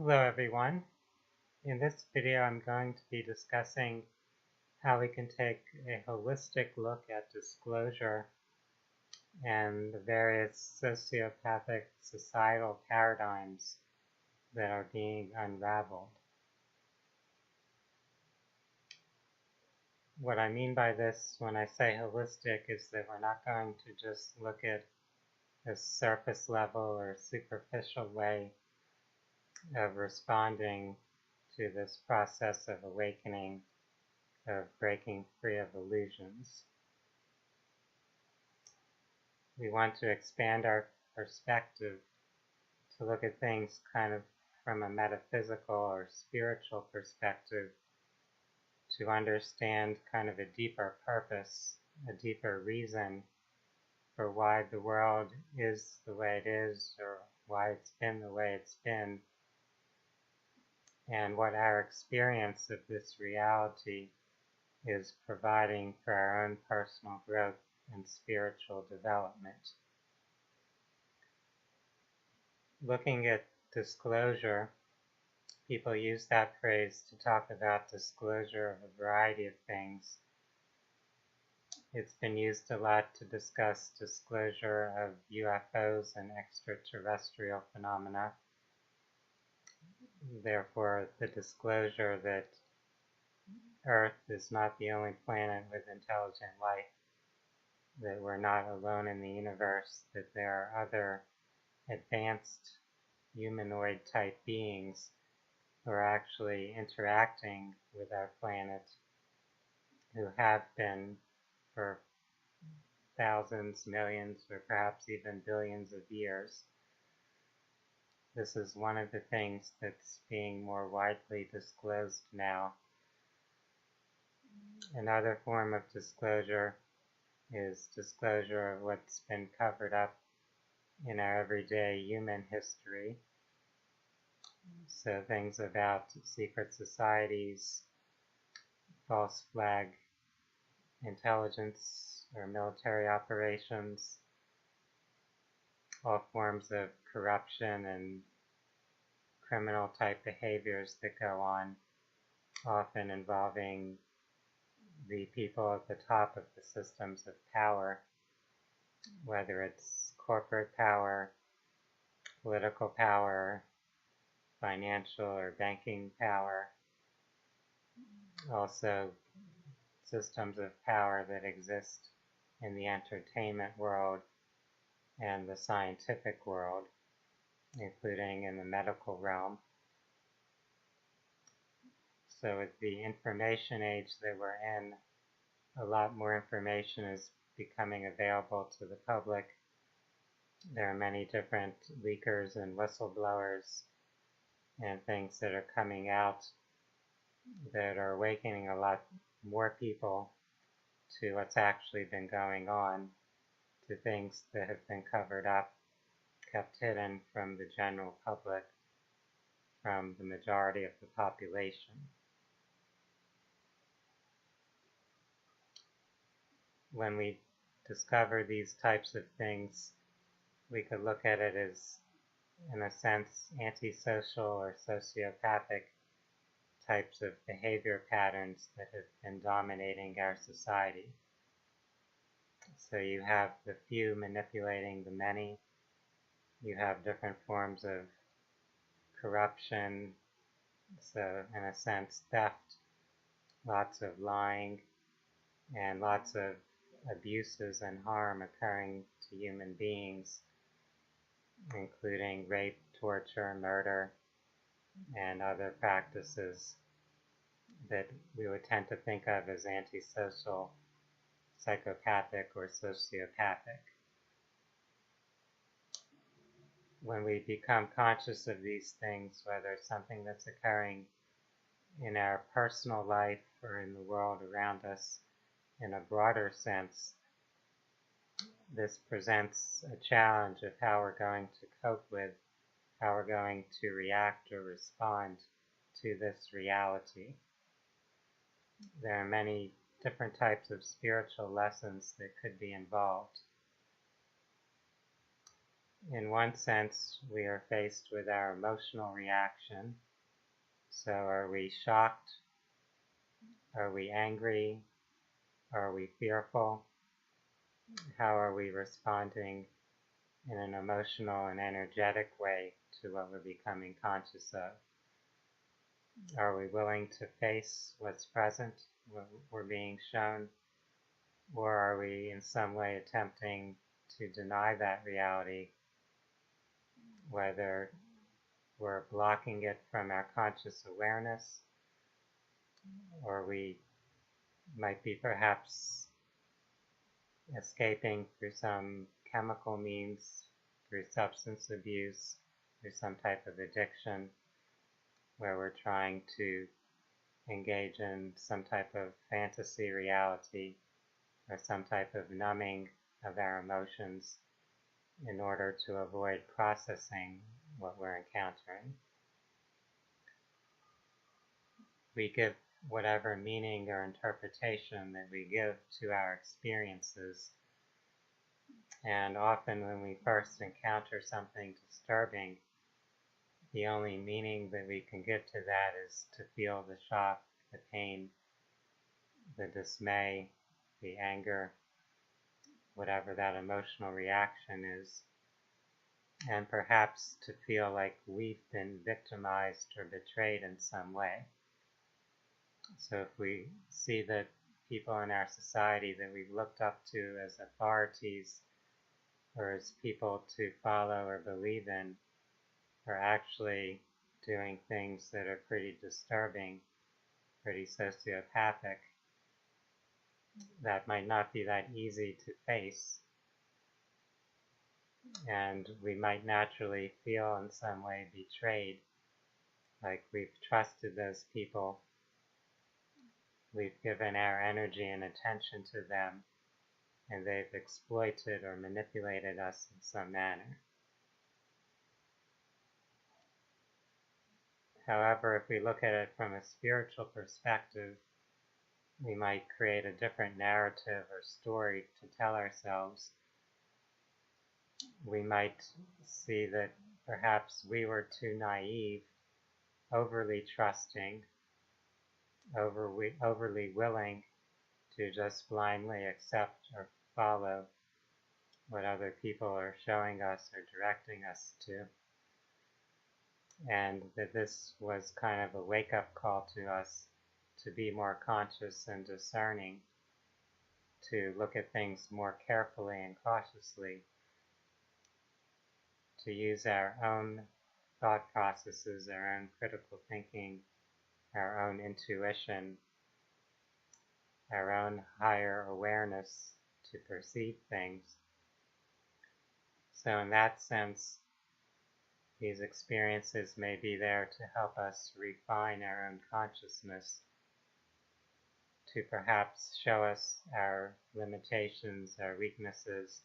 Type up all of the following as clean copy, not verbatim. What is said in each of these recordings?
Hello everyone. In this video I'm going to be discussing how we can take a holistic look at disclosure and the various sociopathic societal paradigms that are being unraveled. What I mean by this when I say holistic is that we're not going to just look at a surface level or superficial way of responding to this process of awakening, of breaking free of illusions. We want to expand our perspective to look at things kind of from a metaphysical or spiritual perspective, to understand kind of a deeper purpose, a deeper reason for why the world is the way it is, or why it's been the way it's been, and what our experience of this reality is providing for our own personal growth and spiritual development. Looking at disclosure, people use that phrase to talk about disclosure of a variety of things. It's been used a lot to discuss disclosure of UFOs and extraterrestrial phenomena. Therefore, the disclosure that Earth is not the only planet with intelligent life, that we're not alone in the universe, that there are other advanced humanoid type beings who are actually interacting with our planet, who have been for thousands, millions, or perhaps even billions of years. This is one of the things that's being more widely disclosed now. Another form of disclosure is disclosure of what's been covered up in our everyday human history. So things about secret societies, false flag intelligence or military operations, all forms of corruption and criminal type behaviors that go on, often involving the people at the top of the systems of power, whether it's corporate power, political power, financial or banking power, also systems of power that exist in the entertainment world and the scientific world, including in the medical realm. So with the information age that we're in, a lot more information is becoming available to the public. There are many different leakers and whistleblowers and things that are coming out that are awakening a lot more people to what's actually been going on, to things that have been covered up, kept hidden from the general public, from the majority of the population. When we discover these types of things, we could look at it as, in a sense, antisocial or sociopathic types of behavior patterns that have been dominating our society. So you have the few manipulating the many. You have different forms of corruption, so in a sense theft, lots of lying, and lots of abuses and harm occurring to human beings, including rape, torture, murder, and other practices that we would tend to think of as antisocial, psychopathic, or sociopathic. When we become conscious of these things, whether it's something that's occurring in our personal life or in the world around us in a broader sense, this presents a challenge of how we're going to cope with, how we're going to react or respond to this reality. There are many different types of spiritual lessons that could be involved. In one sense, we are faced with our emotional reaction. So are we shocked? Are we angry? Are we fearful? How are we responding in an emotional and energetic way to what we're becoming conscious of? Are we willing to face what's present, what we're being shown? Or are we in some way attempting to deny that reality, whether we're blocking it from our conscious awareness, or we might be perhaps escaping through some chemical means, through substance abuse, through some type of addiction, where we're trying to engage in some type of fantasy reality or some type of numbing of our emotions in order to avoid processing what we're encountering. We give whatever meaning or interpretation that we give to our experiences, and often when we first encounter something disturbing, the only meaning that we can give to that is to feel the shock, the pain, the dismay, the anger, whatever that emotional reaction is, and perhaps to feel like we've been victimized or betrayed in some way. So if we see that people in our society that we've looked up to as authorities or as people to follow or believe in are actually doing things that are pretty disturbing, pretty sociopathic, that might not be that easy to face. And we might naturally feel in some way betrayed, like we've trusted those people, we've given our energy and attention to them, and they've exploited or manipulated us in some manner. However, if we look at it from a spiritual perspective, we might create a different narrative or story to tell ourselves. We might see that perhaps we were too naive, overly trusting, overly willing to just blindly accept or follow what other people are showing us or directing us to. And that this was kind of a wake-up call to us to be more conscious and discerning, to look at things more carefully and cautiously, to use our own thought processes, our own critical thinking, our own intuition, our own higher awareness to perceive things. So in that sense, these experiences may be there to help us refine our own consciousness, to perhaps show us our limitations, our weaknesses,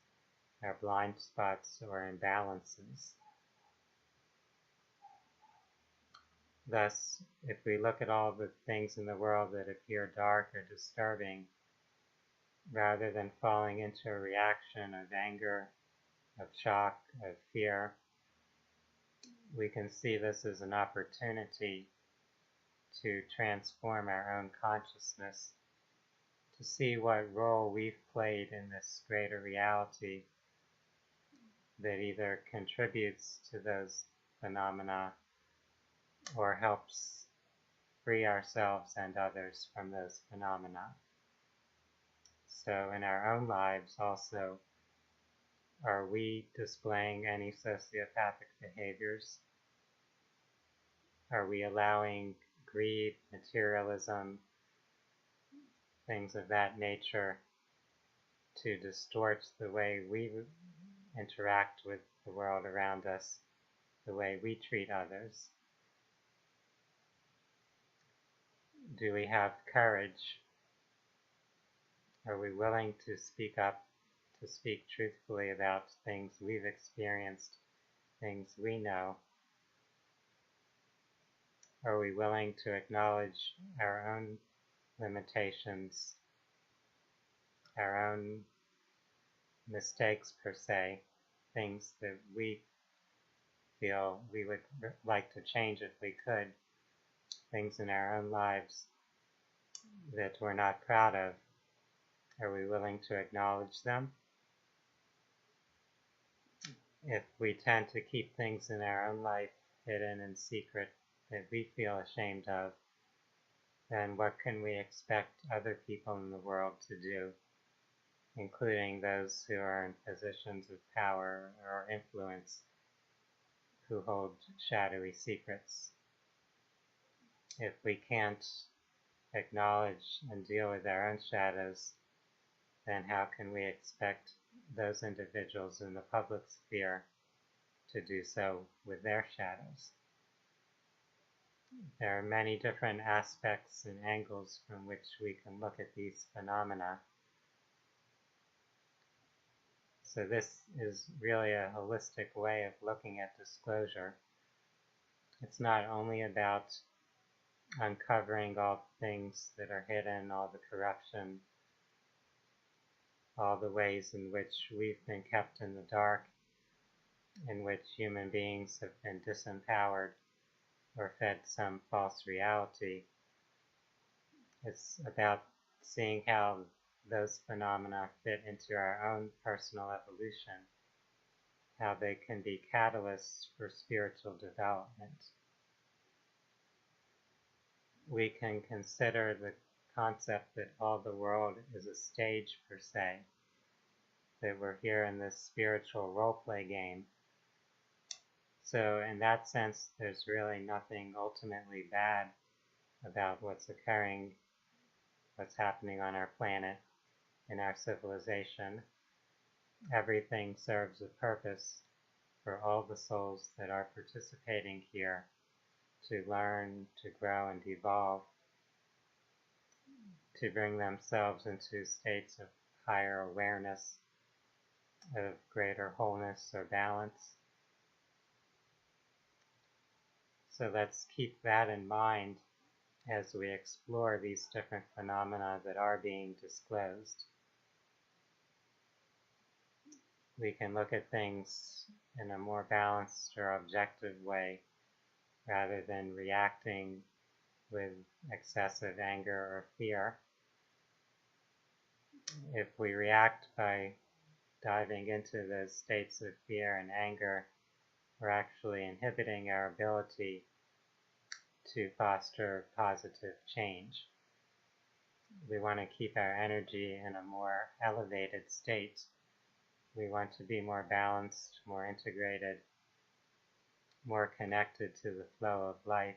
our blind spots or imbalances. Thus, if we look at all the things in the world that appear dark or disturbing, rather than falling into a reaction of anger, of shock, of fear, we can see this as an opportunity to transform our own consciousness, to see what role we've played in this greater reality that either contributes to those phenomena or helps free ourselves and others from those phenomena. So in our own lives also, are we displaying any sociopathic behaviors? Are we allowing greed, materialism, things of that nature to distort the way we interact with the world around us, the way we treat others? Do we have courage? Are we willing to speak up, to speak truthfully about things we've experienced, things we know? Are we willing to acknowledge our own limitations, our own mistakes per se, things that we feel we would like to change if we could, things in our own lives that we're not proud of. Are we willing to acknowledge them? If we tend to keep things in our own life hidden and secret that we feel ashamed of, then what can we expect other people in the world to do, including those who are in positions of power or influence, who hold shadowy secrets? If we can't acknowledge and deal with our own shadows, then how can we expect those individuals in the public sphere to do so with their shadows? There are many different aspects and angles from which we can look at these phenomena. So this is really a holistic way of looking at disclosure. It's not only about uncovering all the things that are hidden, all the corruption, all the ways in which we've been kept in the dark, in which human beings have been disempowered or fed some false reality. It's about seeing how those phenomena fit into our own personal evolution, how they can be catalysts for spiritual development. We can consider the concept that all the world is a stage per se, that we're here in this spiritual role-play game. So in that sense, there's really nothing ultimately bad about what's occurring, what's happening on our planet, in our civilization. Everything serves a purpose for all the souls that are participating here to learn, to grow, and evolve, to bring themselves into states of higher awareness, of greater wholeness or balance. So let's keep that in mind as we explore these different phenomena that are being disclosed. We can look at things in a more balanced or objective way rather than reacting with excessive anger or fear. If we react by diving into those states of fear and anger, we're actually inhibiting our ability to foster positive change. We want to keep our energy in a more elevated state. We want to be more balanced, more integrated, more connected to the flow of life,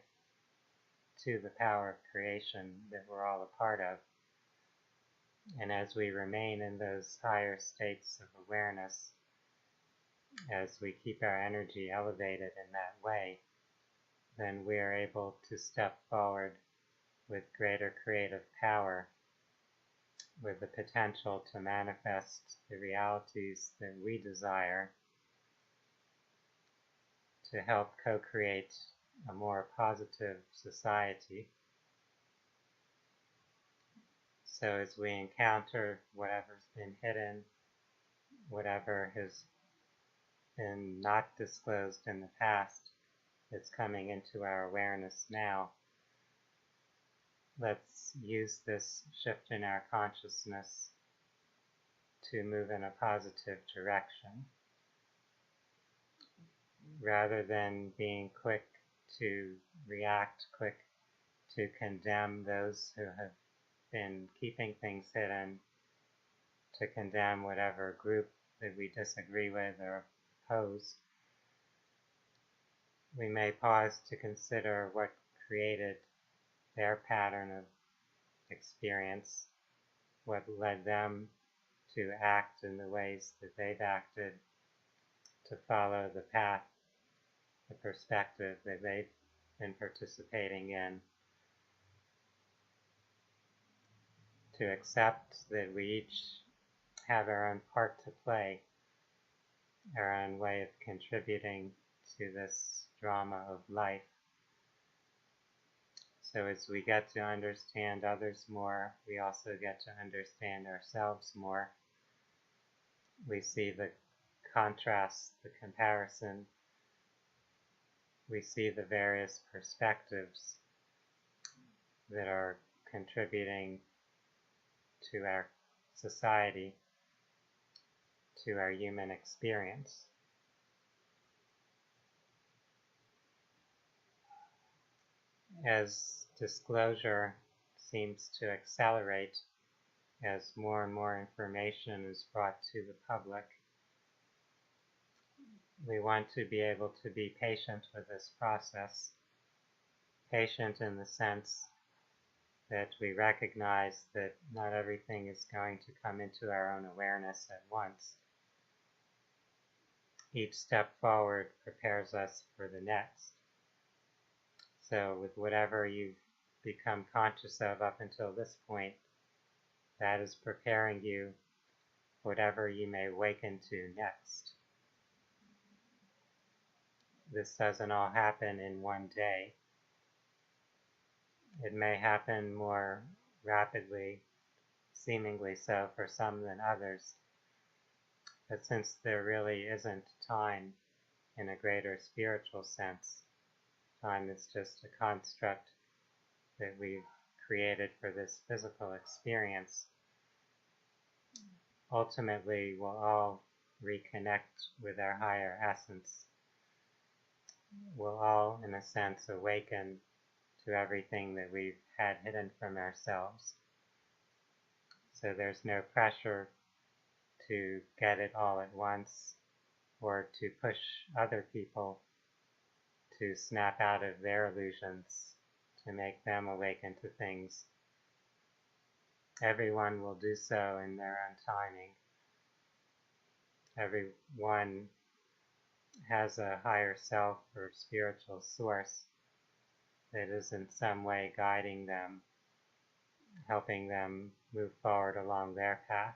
to the power of creation that we're all a part of. And as we remain in those higher states of awareness, as we keep our energy elevated in that way, then we are able to step forward with greater creative power, with the potential to manifest the realities that we desire, to help co-create a more positive society. So as we encounter whatever's been hidden, whatever has been not disclosed in the past, that's coming into our awareness now, let's use this shift in our consciousness to move in a positive direction. Rather than being quick to react, quick to condemn those who have been keeping things hidden, to condemn whatever group that we disagree with or oppose, we may pause to consider what created their pattern of experience, what led them to act in the ways that they've acted, to follow the path, the perspective that they've been participating in, to accept that we each have our own part to play, our own way of contributing to this drama of life. So as we get to understand others more, we also get to understand ourselves more. We see the contrast, the comparison, we see the various perspectives that are contributing to our society, to our human experience. As disclosure seems to accelerate, as more and more information is brought to the public, we want to be able to be patient with this process. Patient in the sense that we recognize that not everything is going to come into our own awareness at once. Each step forward prepares us for the next. So with whatever you've become conscious of up until this point, that is preparing you for whatever you may awaken to next. This doesn't all happen in one day. It may happen more rapidly, seemingly so for some than others, but since there really isn't time in a greater spiritual sense, time is just a construct that we've created for this physical experience. Ultimately, we'll all reconnect with our higher essence. We'll all, in a sense, awaken to everything that we've had hidden from ourselves. So there's no pressure to get it all at once or to push other people to snap out of their illusions to make them awaken to things. Everyone will do so in their own timing. Everyone has a higher self or spiritual source that is in some way guiding them, helping them move forward along their path.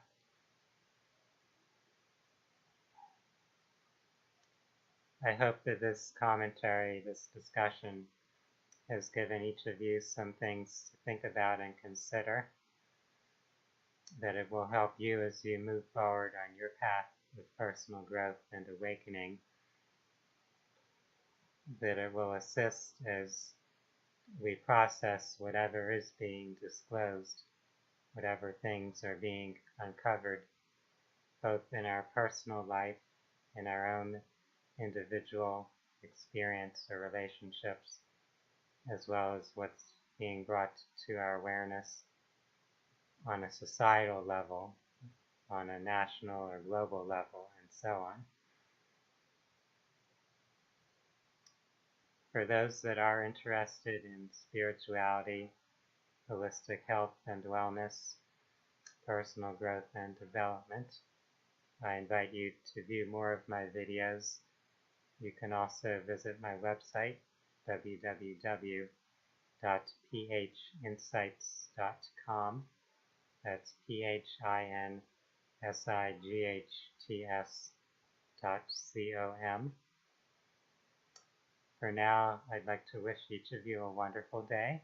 I hope that this commentary, this discussion, has given each of you some things to think about and consider, that it will help you as you move forward on your path with personal growth and awakening, that it will assist as we process whatever is being disclosed, whatever things are being uncovered, both in our personal life, in our own individual experience or relationships, as well as what's being brought to our awareness on a societal level, on a national or global level, and so on. For those that are interested in spirituality, holistic health and wellness, personal growth and development, I invite you to view more of my videos. You can also visit my website, www.phinsights.com. That's PHINSIGHTS.com. For now, I'd like to wish each of you a wonderful day.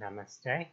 Namaste.